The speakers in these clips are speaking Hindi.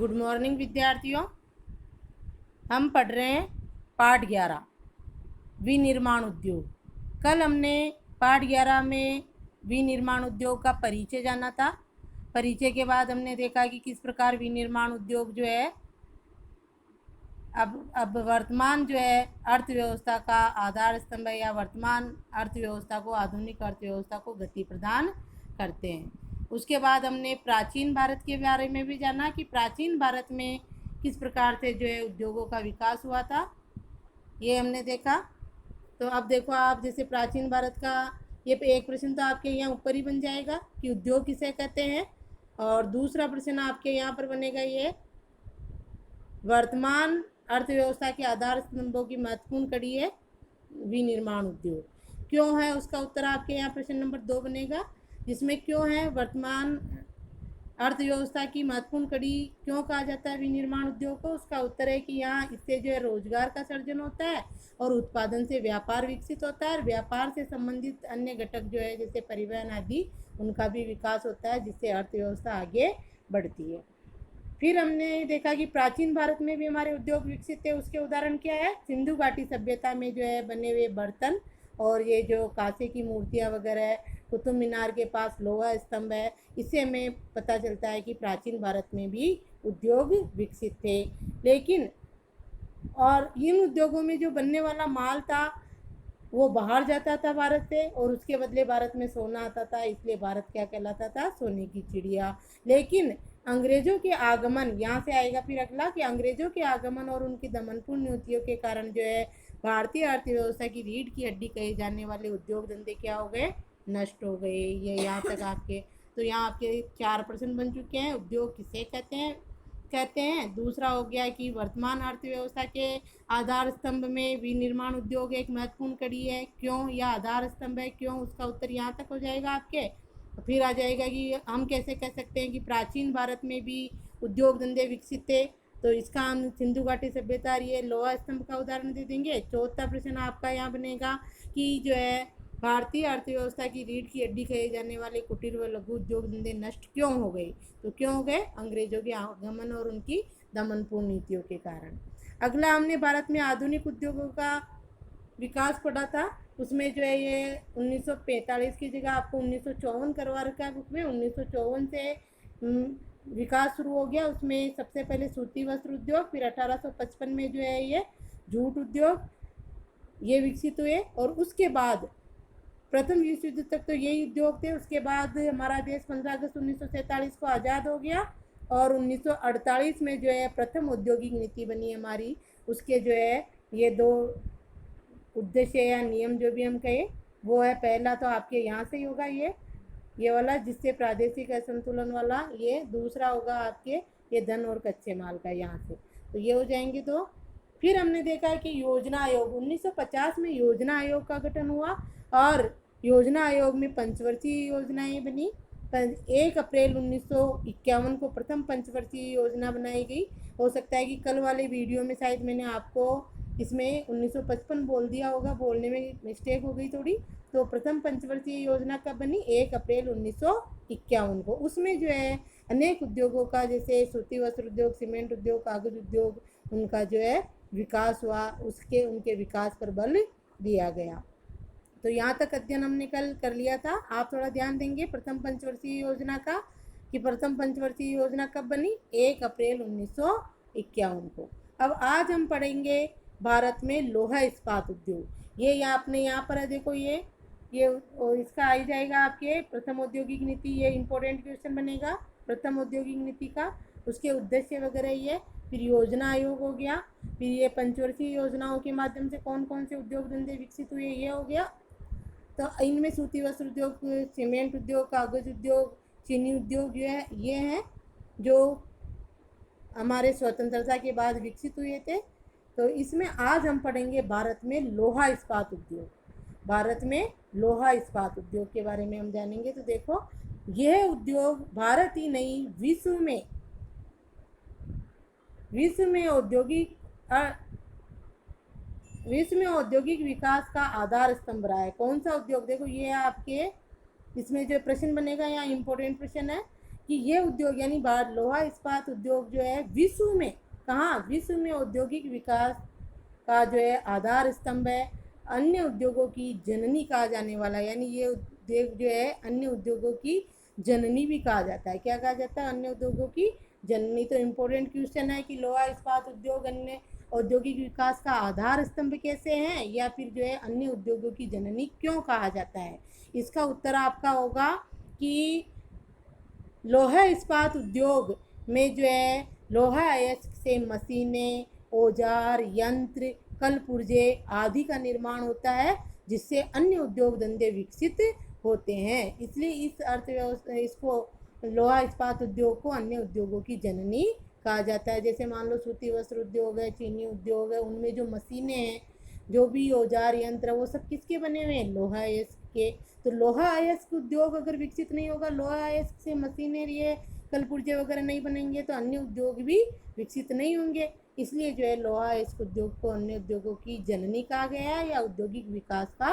गुड मॉर्निंग विद्यार्थियों। हम पढ़ रहे हैं पाठ 11 विनिर्माण उद्योग। कल हमने पाठ 11 में विनिर्माण उद्योग का परिचय जाना था। परिचय के बाद हमने देखा कि किस प्रकार विनिर्माण उद्योग जो है अब वर्तमान जो है अर्थव्यवस्था का आधार स्तंभ है, या वर्तमान अर्थव्यवस्था को, आधुनिक अर्थव्यवस्था को गति प्रदान करते हैं। उसके बाद हमने प्राचीन भारत के बारे में भी जाना कि प्राचीन भारत में किस प्रकार से जो है उद्योगों का विकास हुआ था, ये हमने देखा। तो अब देखो आप, जैसे प्राचीन भारत का ये एक प्रश्न तो आपके यहाँ ऊपर ही बन जाएगा कि उद्योग किसे कहते हैं, और दूसरा प्रश्न आपके यहाँ पर बनेगा ये वर्तमान अर्थव्यवस्था के आधार स्तंभों की महत्वपूर्ण कड़ी है विनिर्माण उद्योग, क्यों है, उसका उत्तर आपके यहाँ प्रश्न नंबर 2 बनेगा, जिसमें क्यों है वर्तमान अर्थव्यवस्था की महत्वपूर्ण कड़ी क्यों कहा जाता है विनिर्माण उद्योग को। उसका उत्तर है कि यहाँ इससे जो है रोजगार का सृजन होता है और उत्पादन से व्यापार विकसित होता है, और व्यापार से संबंधित अन्य घटक जो है जैसे परिवहन आदि, उनका भी विकास होता है, जिससे अर्थव्यवस्था आगे बढ़ती है। फिर हमने देखा कि प्राचीन भारत में भी हमारे उद्योग विकसित थे। उसके उदाहरण क्या है, सिंधु घाटी सभ्यता में जो है बने हुए बर्तन, और ये जो कांसे की मूर्तियाँ वगैरह है, कुतुब मीनार के पास लोहा स्तंभ है, इससे हमें पता चलता है कि प्राचीन भारत में भी उद्योग विकसित थे। लेकिन और इन उद्योगों में जो बनने वाला माल था वो बाहर जाता था भारत से, और उसके बदले भारत में सोना आता था, इसलिए भारत क्या कहलाता था, सोने की चिड़िया। लेकिन अंग्रेजों के आगमन, यहाँ से आएगा फिर अगला, कि अंग्रेजों के आगमन और उनकी दमनपूर्ण नीतियों के कारण जो है भारतीय अर्थव्यवस्था की रीढ़ की हड्डी कहे जाने वाले उद्योग धंधे क्या हो गए, नष्ट हो गए। ये यहाँ तक आपके, तो यहाँ आपके 4 प्रश्न बन चुके हैं। उद्योग किसे कहते हैं। दूसरा हो गया कि वर्तमान अर्थव्यवस्था के आधार स्तंभ में विनिर्माण उद्योग एक महत्वपूर्ण कड़ी है, क्यों यह आधार स्तंभ है, क्यों, उसका उत्तर यहाँ तक हो जाएगा आपके। फिर आ जाएगा कि हम कैसे कह सकते हैं कि प्राचीन भारत में भी उद्योग धंधे विकसित थे, तो इसका हम सिंधु घाटी सभ्यता ये लोहा स्तंभ का उदाहरण दे देंगे। चौथा प्रश्न आपका यहाँ बनेगा कि जो है भारतीय अर्थव्यवस्था की रीढ़ की हड्डी कहे जाने वाले कुटीर व लघु उद्योग धंधे नष्ट क्यों हो गए। तो क्यों हो गए, अंग्रेजों के आगमन और उनकी दमनपूर्ण नीतियों के कारण। अगला हमने भारत में आधुनिक उद्योगों का विकास पढ़ा था। उसमें जो है ये 1945 की जगह आपको 1954 करवा रखा है बुक में। 1954 से विकास शुरू हो गया। उसमें सबसे पहले सूती वस्त्र उद्योग, फिर 1855 में जो है ये जूट उद्योग ये विकसित हुए, और उसके बाद प्रथम विश्व युद्ध तक तो यही उद्योग थे। उसके बाद हमारा देश 15 अगस्त 1947 को आज़ाद हो गया, और 1948 में जो है प्रथम औद्योगिक नीति बनी हमारी। उसके जो है ये 2 उद्देश्य या नियम जो भी हम कहें वो है, पहला तो आपके यहाँ से ही होगा ये वाला, जिससे प्रादेशिक असंतुलन वाला, ये दूसरा होगा आपके ये धन और कच्चे माल का, यहाँ से तो ये हो जाएंगे। तो फिर हमने देखा है कि योजना आयोग 1950 में योजना आयोग का गठन हुआ, और योजना आयोग में पंचवर्षीय योजनाएं बनी। 1 अप्रैल 1951 को प्रथम पंचवर्षीय योजना बनाई गई। हो सकता है कि कल वाले वीडियो में शायद मैंने आपको इसमें 1955 बोल दिया होगा, बोलने में मिस्टेक हो गई थोड़ी। तो प्रथम पंचवर्षीय योजना कब बनी, 1 अप्रैल 1951 को। उसमें जो है अनेक उद्योगों का, जैसे सूती वस्त्र उद्योग, सीमेंट उद्योग, कागज उद्योग, उनका जो है विकास हुआ, उनके विकास पर बल दिया गया। तो यहाँ तक अध्ययन हमने कल कर लिया था। आप थोड़ा ध्यान देंगे प्रथम पंचवर्षीय योजना का, कि प्रथम पंचवर्षीय योजना कब बनी, 1 अप्रैल 1951 को। अब आज हम पढ़ेंगे भारत में लोहा इस्पात उद्योग। ये आपने यहाँ पर है, देखो ये इसका आ जाएगा आपके प्रथम औद्योगिक नीति। ये इंपॉर्टेंट क्वेश्चन बनेगा प्रथम औद्योगिक नीति का, उसके उद्देश्य वगैरह ये। फिर योजना आयोग हो गया, फिर ये पंचवर्षीय योजनाओं के माध्यम से कौन कौन से उद्योग धंधे विकसित हुए, ये हो गया। तो इनमें सूती वस्त्र उद्योग, सीमेंट उद्योग, कागज उद्योग, चीनी उद्योग जो है ये हैं जो हमारे स्वतंत्रता के बाद विकसित हुए थे। तो इसमें आज हम पढ़ेंगे भारत में लोहा इस्पात उद्योग। भारत में लोहा इस्पात उद्योग के बारे में हम जानेंगे। तो देखो, यह उद्योग भारत ही नहीं विश्व में औद्योगिक विकास का आधार स्तंभ रहा है। कौन सा उद्योग, देखो ये आपके इसमें जो प्रश्न बनेगा, यहाँ इम्पोर्टेंट प्रश्न है कि ये उद्योग यानी लोहा इस्पात उद्योग जो है विश्व में, कहाँ, विश्व में औद्योगिक विकास का जो है आधार स्तंभ है, अन्य उद्योगों की जननी कहा जाने वाला, यानी ये उद्योग जो है अन्य उद्योगों की जननी भी कहा जाता है। क्या कहा जाता है? अन्य उद्योगों की जननी। तो इम्पोर्टेंट क्वेश्चन है कि लोहा इस्पात उद्योग अन्य औद्योगिक विकास का आधार स्तंभ कैसे हैं, या फिर जो है अन्य उद्योगों की जननी क्यों कहा जाता है। इसका उत्तर आपका होगा कि लोहा इस्पात उद्योग में जो है लोहा अयस्क से मशीनें, औजार, यंत्र, कल पुर्जे आदि का निर्माण होता है, जिससे अन्य उद्योग धंधे विकसित होते हैं। इसलिए इस अर्थव्यवस्था इसको लोहा इस्पात उद्योग को अन्य उद्योगों की जननी कहा जाता है। जैसे मान लो सूती वस्त्र उद्योग है, चीनी उद्योग है, उनमें जो मशीनें हैं, जो भी औजार यंत्र, वो सब किसके बने हुए हैं? लोहा अयस्क के। तो लोहा अयस्क उद्योग अगर विकसित नहीं होगा, लोहा अयस्क से मशीनरी है, कल पुर्जे वगैरह नहीं बनेंगे, तो अन्य उद्योग भी विकसित नहीं होंगे। इसलिए जो है लोहा अयस्क उद्योग को अन्य उद्योगों की जननी कहा गया है, या औद्योगिक विकास का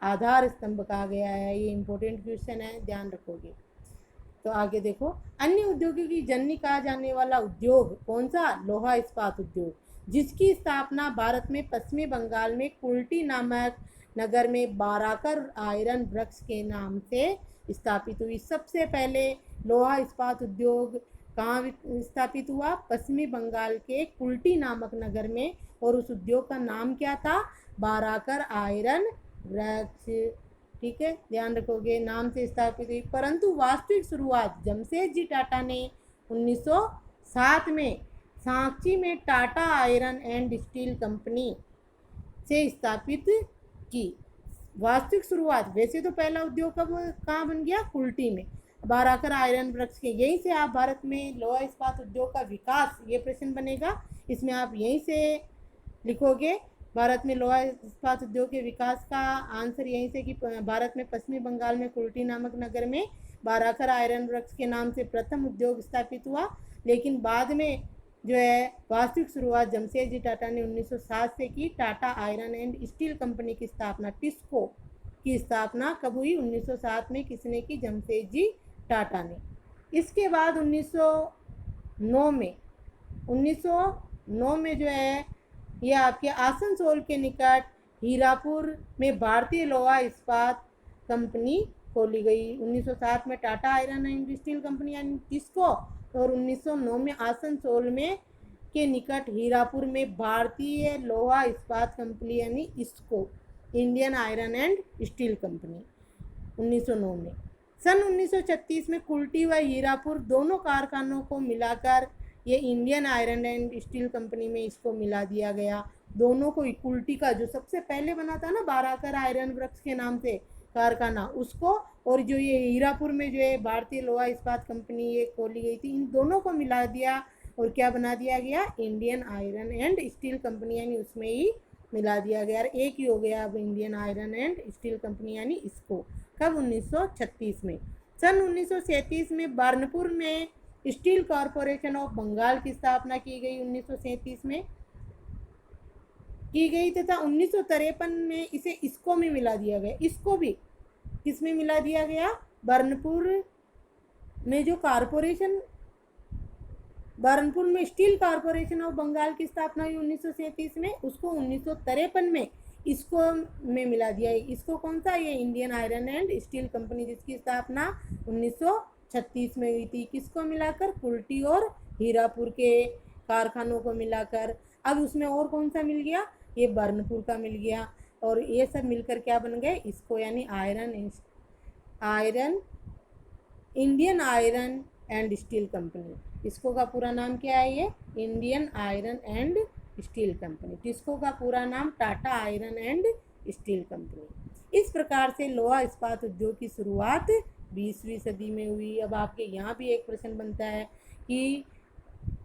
आधार स्तंभ कहा गया है। ये इंपॉर्टेंट क्वेश्चन है, ध्यान रखोगे। तो आगे देखो, अन्य उद्योगों की जननी कहा जाने वाला उद्योग कौन सा? लोहा इस्पात उद्योग, जिसकी स्थापना भारत में पश्चिमी बंगाल में कुल्टी नामक नगर में बाराकर आयरन वृक्ष के नाम से स्थापित हुई। सबसे पहले लोहा इस्पात उद्योग कहाँ स्थापित हुआ? पश्चिमी बंगाल के कुल्टी नामक नगर में, और उस उद्योग का नाम क्या था? बाराकर आयरन वृक्ष। ठीक है, ध्यान रखोगे, नाम से स्थापित हुई। परंतु वास्तविक शुरुआत जमशेदजी टाटा ने 1907 में सांची में Tata iron and steel company से स्थापित की। वास्तविक शुरुआत, वैसे तो पहला उद्योग कब कहाँ बन गया? कुल्टी में, बाराकर आयरन वृक्ष के। यहीं से आप भारत में लोहा इस्पात उद्योग का विकास, ये प्रश्न बनेगा, इसमें आप यहीं से लिखोगे भारत में लोहा इस्पात उद्योग के विकास का आंसर यहीं से कि भारत में पश्चिमी बंगाल में कुल्टी नामक नगर में बाराकर आयरन वृक्ष के नाम से प्रथम उद्योग स्थापित हुआ। लेकिन बाद में जो है वास्तविक शुरुआत जमशेदजी टाटा ने 1907 से की। Tata iron and steel company की स्थापना, टिस्को की स्थापना कब हुई? 1907 में। किसने की? जमशेदजी टाटा ने। इसके बाद 1909 में जो है ये आपके आसनसोल के निकट हीरापुर में भारतीय लोहा इस्पात कंपनी खोली गई। 1907 में Tata iron and steel company यानी टिस्को, और 1909 में आसनसोल में के निकट हीरापुर में भारतीय लोहा इस्पात कंपनी यानी इसको, Indian iron and steel company 1909 में। सन 1936 में कुल्टी व हीरापुर दोनों कारखानों को मिलाकर ये Indian iron and steel company में इसको मिला दिया गया। दोनों को, कुल्टी का जो सबसे पहले बना था ना बाराकर आयरन वृक्ष के नाम से कारखाना, उसको, और जो ये हीरापुर में जो है भारतीय लोहा इस्पात कंपनी ये खोली गई थी, इन दोनों को मिला दिया और क्या बना दिया गया? Indian iron and steel company, यानी उसमें ही मिला दिया गया। एक ही हो गया अब Indian iron and steel company यानी इसको। कब? 1936 में। सन 1937 में बर्नपुर में स्टील कॉरपोरेशन ऑफ बंगाल की स्थापना की गई। 1937 में की गई तथा 1953 में इसे इसको में मिला दिया गया। इसको भी किस में मिला दिया गया? बर्नपुर में जो कॉरपोरेशन, बर्नपुर में स्टील कॉरपोरेशन ऑफ बंगाल की स्थापना हुई 1937 में, उसको 1953 में इसको में मिला दिया। इसको कौन सा? ये Indian iron and steel company, जिसकी स्थापना 1936 में हुई थी। किसको मिलाकर? कुल्टी और हीरापुर के कारखानों को मिलाकर। अब उसमें और कौन सा मिल गया? ये बर्नपुर का मिल गया, और ये सब मिलकर क्या बन गए? इसको, यानी iron Indian iron and steel company. इसको का पूरा नाम क्या है? ये Indian iron and steel company. TISCO का पूरा नाम Tata iron and steel company. इस प्रकार से लोहा इस्पात उद्योग की शुरुआत 20वीं सदी में हुई। अब आपके यहाँ भी एक प्रश्न बनता है कि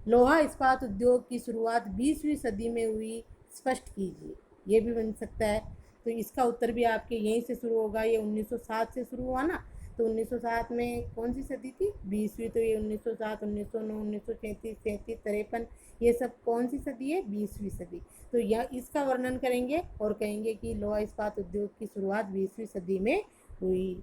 लोहा इस्पात उद्योग की शुरुआत 20वीं सदी में हुई, स्पष्ट कीजिए। ये भी बन सकता है। तो इसका उत्तर भी आपके यहीं से शुरू होगा। ये 1907 से शुरू हुआ ना, तो 1907 में कौन सी सदी थी? 20वीं। तो ये 1907, 1909, 1933, 33, 53, ये सब कौन सी सदी है? 20वीं सदी। तो यह इसका वर्णन करेंगे और कहेंगे कि लोहा इस्पात उद्योग की शुरुआत 20वीं सदी में हुई।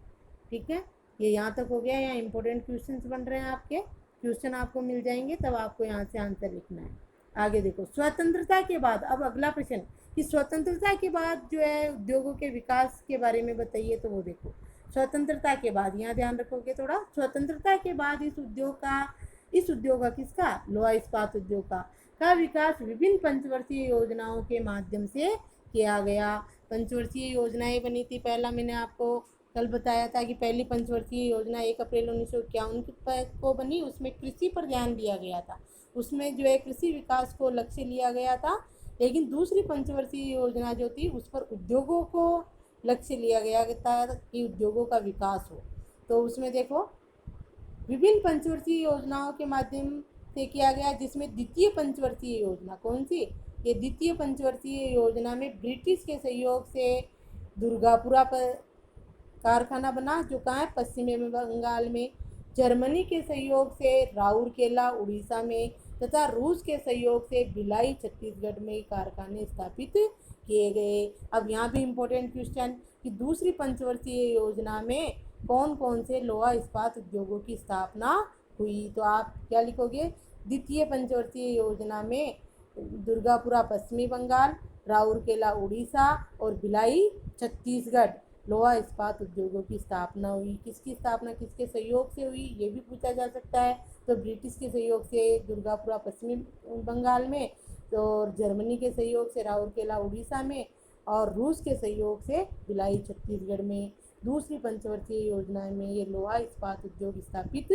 ठीक है, ये यहाँ तक हो गया। यहाँ इंपॉर्टेंट क्वेश्चंस बन रहे हैं आपके, क्वेश्चन आपको मिल जाएंगे, तब आपको यहाँ से आंसर लिखना है। आगे देखो, स्वतंत्रता के बाद, अब अगला प्रश्न कि स्वतंत्रता के बाद जो है उद्योगों के विकास के बारे में बताइए। तो वो देखो, स्वतंत्रता के बाद, यहाँ ध्यान रखोगे थोड़ा, स्वतंत्रता के बाद इस उद्योग का किसका, लोहा इस्पात उद्योग का विकास विभिन्न पंचवर्षीय योजनाओं के माध्यम से किया गया। पंचवर्षीय योजनाएं बनी थी। पहला मैंने आपको कल बताया था कि पहली पंचवर्षीय योजना 1 अप्रैल 1951 को बनी। उसमें कृषि पर ध्यान दिया गया था, उसमें जो है कृषि विकास को लक्ष्य लिया गया था। लेकिन दूसरी पंचवर्षीय योजना जो थी उस पर उद्योगों को लक्ष्य लिया गया था कि उद्योगों का विकास हो। तो उसमें देखो, विभिन्न पंचवर्षीय योजनाओं के माध्यम से किया गया, जिसमें द्वितीय पंचवर्षीय योजना कौन सी, ये द्वितीय पंचवर्षीय योजना में ब्रिटिश के सहयोग से दुर्गापुरा पर कारखाना बना, जो कहाँ है, पश्चिमी बंगाल में। जर्मनी के सहयोग से राउरकेला उड़ीसा में, तथा रूस के सहयोग से भिलाई छत्तीसगढ़ में कारखाने स्थापित किए गए। अब यहाँ भी इम्पोर्टेंट क्वेश्चन कि दूसरी पंचवर्षीय योजना में कौन कौन से लोहा इस्पात उद्योगों की स्थापना हुई। तो आप क्या लिखोगे, द्वितीय पंचवर्षीय योजना में दुर्गापुरा पश्चिमी बंगाल, राउरकेला उड़ीसा और भिलाई छत्तीसगढ़ लोहा इस्पात उद्योगों की स्थापना हुई। किसकी स्थापना किसके सहयोग से हुई, ये भी पूछा जा सकता है। तो ब्रिटिश के सहयोग से दुर्गापुरा पश्चिमी बंगाल में, तो जर्मनी के सहयोग से राउरकेला उड़ीसा में, और रूस के सहयोग से भिलाई छत्तीसगढ़ में। दूसरी पंचवर्षीय योजना में ये लोहा इस्पात उद्योग स्थापित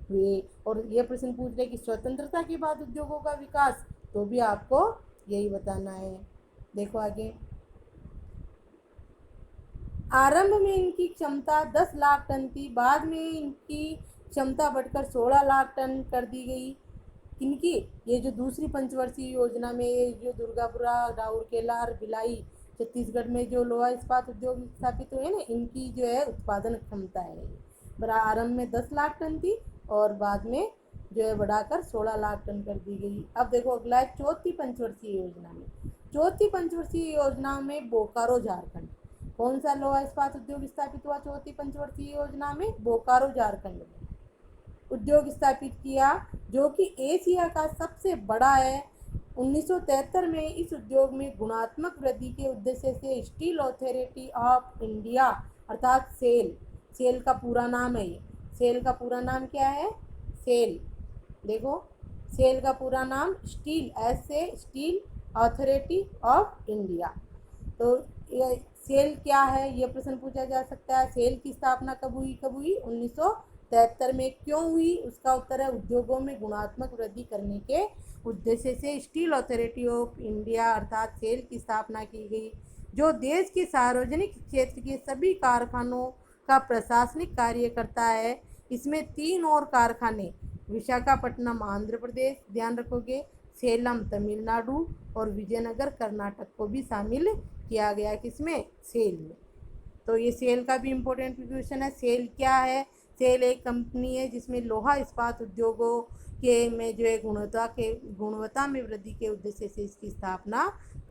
हुए। और ये प्रश्न पूछ रहे कि स्वतंत्रता के बाद उद्योगों का विकास, तो भी आपको यही बताना है। देखो आगे, आरंभ में इनकी क्षमता 10 लाख टन थी, बाद में इनकी क्षमता बढ़कर 16 लाख टन कर दी गई। इनकी ये जो दूसरी पंचवर्षीय योजना में जो दुर्गापुरा, राउरकेला और भिलाई छत्तीसगढ़ में जो लोहा इस्पात उद्योग स्थापित हुए ना, इनकी जो है उत्पादन क्षमता है, आरंभ में 10 लाख टन थी और बाद में जो है बढ़ाकर 16 लाख टन कर दी गई। अब देखो अगला है चौथी पंचवर्षीय योजना में। चौथी पंचवर्षीय योजना में बोकारो झारखंड, कौन सा लोहा इस्पात उद्योग स्थापित हुआ चौथी पंचवर्षीय योजना में, बोकारो झारखंड में उद्योग स्थापित किया, जो कि एशिया का सबसे बड़ा है। 1973 में इस उद्योग में गुणात्मक वृद्धि के उद्देश्य से स्टील अथॉरिटी ऑफ इंडिया अर्थात सेल का पूरा नाम है ये, सेल का पूरा नाम क्या है, सेल, देखो सेल का पूरा नाम स्टील, ऐसे स्टील अथॉरिटी ऑफ इंडिया। तो ये सेल क्या है, ये प्रश्न पूछा जा सकता है। सेल की स्थापना कब हुई 1973 में, क्यों हुई, उसका उत्तर है उद्योगों में गुणात्मक वृद्धि करने के उद्देश्य से स्टील अथॉरिटी ऑफ इंडिया अर्थात सेल की स्थापना की गई, जो देश के सार्वजनिक क्षेत्र के सभी कारखानों का प्रशासनिक कार्य करता है। इसमें 3 और कारखाने विशाखापट्टनम आंध्र प्रदेश, ध्यान रखोगे, सेलम तमिलनाडु और विजयनगर कर्नाटक को भी शामिल किया गया, किसमें, सेल में। तो ये सेल का भी इम्पोर्टेंट क्वेश्चन है। सेल क्या है, सेल एक कंपनी है जिसमें लोहा इस्पात उद्योगों के में जो है गुणवत्ता में वृद्धि के उद्देश्य से इसकी स्थापना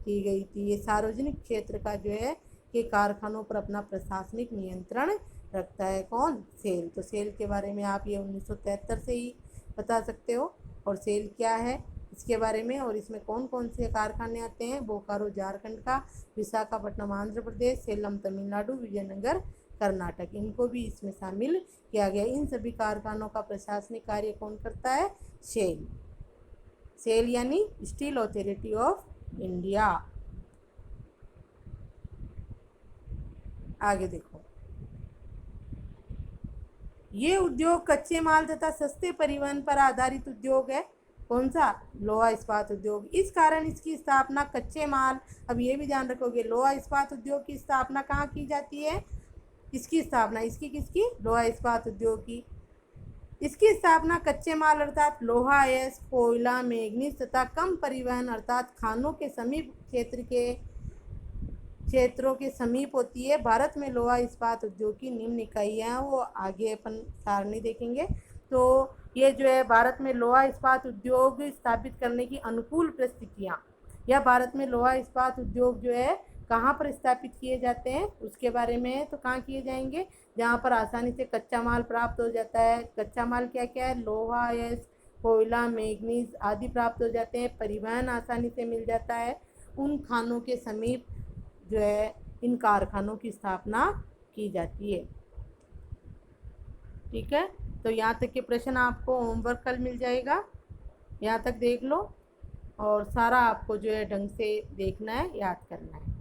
की गई थी। ये सार्वजनिक क्षेत्र का जो है कि कारखानों पर अपना प्रशासनिक नियंत्रण रखता है, कौन, सेल। तो सेल के बारे में आप ये 1973 से ही बता सकते हो। और सेल क्या है इसके बारे में, और इसमें कौन कौन से कारखाने आते हैं, बोकारो झारखंड का, विशाखापट्टनम आंध्र प्रदेश, सेलम तमिलनाडु, विजयनगर कर्नाटक, इनको भी इसमें शामिल किया गया। इन सभी कारखानों का प्रशासनिक कार्य कौन करता है, सेल यानी स्टील अथॉरिटी ऑफ इंडिया। आगे देखो, ये उद्योग कच्चे माल तथा सस्ते परिवहन पर आधारित उद्योग है, कौन सा, लोहा इस्पात उद्योग। इस कारण इसकी स्थापना कच्चे माल, अब ये भी ध्यान रखोगे, लोहा इस्पात उद्योग की स्थापना कहाँ की जाती है, इसकी स्थापना किसकी, लोहा इस्पात उद्योग की। इसकी स्थापना कच्चे माल अर्थात लोहा, अयस्क, कोयला, मैग्नीज तथा कम परिवहन अर्थात खानों के समीप क्षेत्रों के समीप होती है। भारत में लोहा इस्पात उद्योग की निम्न इकाइयाँ हैं, वो आगे अपन सारणी देखेंगे। तो ये जो है भारत में लोहा इस्पात उद्योग स्थापित करने की अनुकूल परिस्थितियाँ, या भारत में लोहा इस्पात उद्योग जो है कहाँ पर स्थापित किए जाते हैं उसके बारे में है। तो कहाँ किए जाएंगे? जहाँ पर आसानी से कच्चा माल प्राप्त हो जाता है। कच्चा माल क्या क्या है? लोहा, यस, कोयला, मैग्नीज आदि प्राप्त हो जाते हैं। परिवहन आसानी से मिल जाता है। उन खानों के समीप जो है इन कारखानों की स्थापना की जाती है। ठीक है, तो यहाँ तक के प्रश्न आपको होमवर्क कल मिल जाएगा, यहाँ तक देख लो और सारा आपको जो है ढंग से देखना है, याद करना है।